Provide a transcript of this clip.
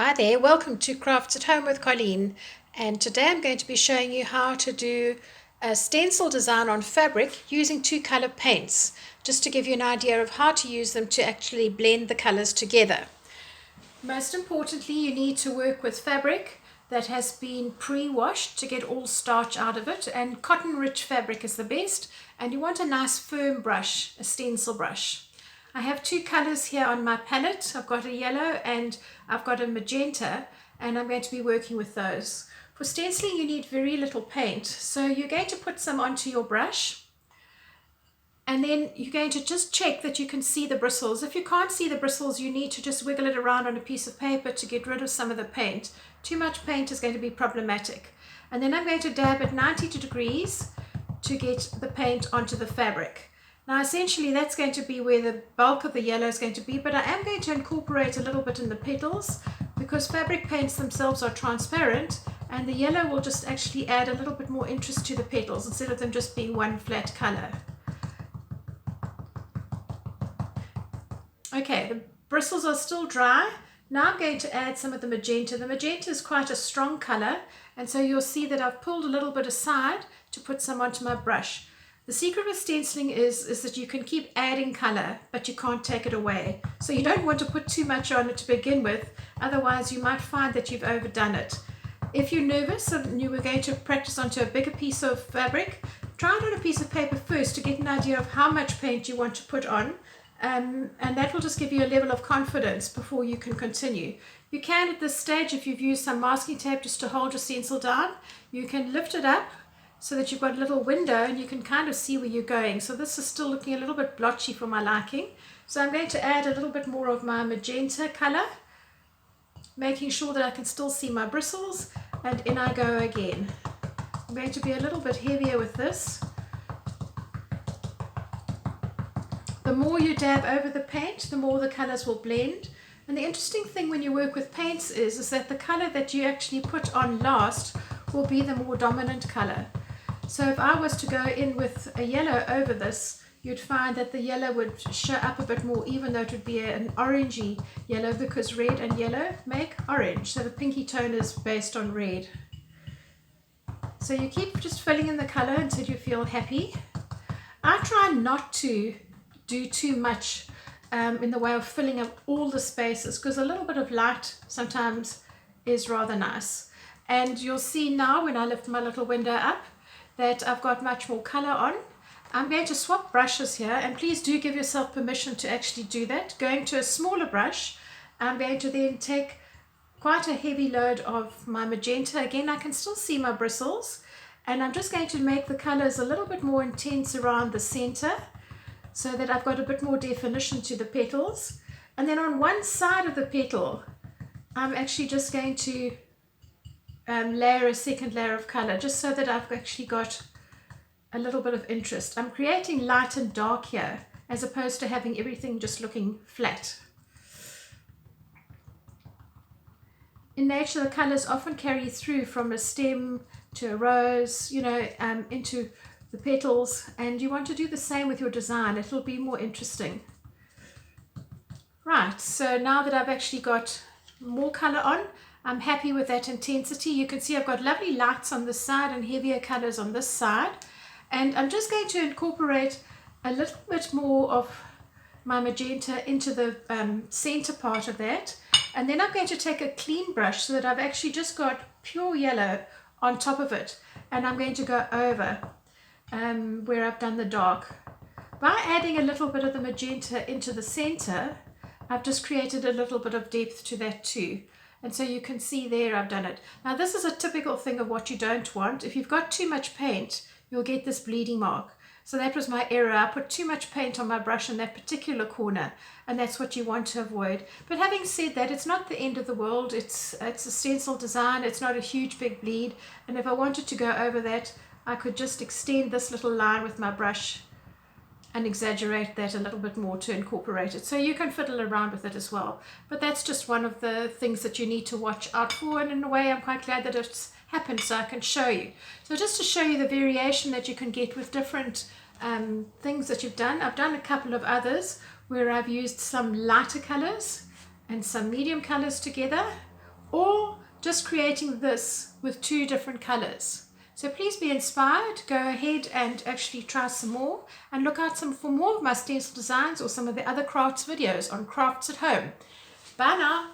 Hi there, welcome to Crafts at Home with Colleen, and today I'm going to be showing you how to do a stencil design on fabric using two color paints, just to give you an idea of how to use them to actually blend the colors together. Most importantly, you need to work with fabric that has been pre-washed to get all starch out of it, and cotton rich fabric is the best, and you want a nice firm brush, a stencil brush. I have two colors here on my palette. I've got a yellow and I've got a magenta, and I'm going to be working with those. For stenciling you need very little paint, so you're going to put some onto your brush, and then you're going to just check that you can see the bristles. If you can't see the bristles, you need to just wiggle it around on a piece of paper to get rid of some of the paint. Too much paint is going to be problematic. And then I'm going to dab at 90 degrees to get the paint onto the fabric. Now essentially that's going to be where the bulk of the yellow is going to be, but I am going to incorporate a little bit in the petals because fabric paints themselves are transparent, and the yellow will just actually add a little bit more interest to the petals instead of them just being one flat color. Okay, the bristles are still dry. Now I'm going to add some of the magenta. The magenta is quite a strong color, and so you'll see that I've pulled a little bit aside to put some onto my brush. The secret with stenciling is that you can keep adding color, but you can't take it away. So you don't want to put too much on it to begin with, otherwise you might find that you've overdone it. If you're nervous and you were going to practice onto a bigger piece of fabric, try it on a piece of paper first to get an idea of how much paint you want to put on. And that will just give you a level of confidence before you can continue. You can at this stage, if you've used some masking tape just to hold your stencil down, you can lift it up so that you've got a little window and you can kind of see where you're going. So this is still looking a little bit blotchy for my liking. So I'm going to add a little bit more of my magenta color, making sure that I can still see my bristles, and in I go again. I'm going to be a little bit heavier with this. The more you dab over the paint, the more the colors will blend. And the interesting thing when you work with paints is that the color that you actually put on last will be the more dominant color. So if I was to go in with a yellow over this, you'd find that the yellow would show up a bit more, even though it would be an orangey yellow, because red and yellow make orange. So the pinky tone is based on red. So you keep just filling in the color until you feel happy. I try not to do too much in the way of filling up all the spaces, because a little bit of light sometimes is rather nice. And you'll see now when I lift my little window up that I've got much more color on. I'm going to swap brushes here, and please do give yourself permission to actually do that. Going to a smaller brush, I'm going to then take quite a heavy load of my magenta. Again, I can still see my bristles, and I'm just going to make the colors a little bit more intense around the center, so that I've got a bit more definition to the petals. And then on one side of the petal, I'm actually just going to layer a second layer of color, just so that I've actually got a little bit of interest. I'm creating light and dark here, as opposed to having everything just looking flat. In nature, the colors often carry through from a stem to a rose, into the petals, and you want to do the same with your design. It'll be more interesting. Right, so now that I've actually got more color on, I'm happy with that intensity. You can see I've got lovely lights on this side and heavier colors on this side, and I'm just going to incorporate a little bit more of my magenta into the center part of that, and then I'm going to take a clean brush so that I've actually just got pure yellow on top of it, and I'm going to go over where I've done the dark. By adding a little bit of the magenta into the center, I've just created a little bit of depth to that too. And so you can see there I've done it. Now this is a typical thing of what you don't want. If you've got too much paint, you'll get this bleeding mark. So that was my error. I put too much paint on my brush in that particular corner, and that's what you want to avoid. But having said that, it's not the end of the world. It's a stencil design. It's not a huge big bleed. And if I wanted to go over that, I could just extend this little line with my brush and exaggerate that a little bit more to incorporate it. So you can fiddle around with it as well. But that's just one of the things that you need to watch out for, and in a way I'm quite glad that it's happened so I can show you. So just to show you the variation that you can get with different things that you've done, I've done a couple of others where I've used some lighter colors and some medium colors together, or just creating this with 2 different colors. So please be inspired, go ahead and actually try some more, and look out for more of my stencil designs or some of the other crafts videos on Crafts at Home. Bye now.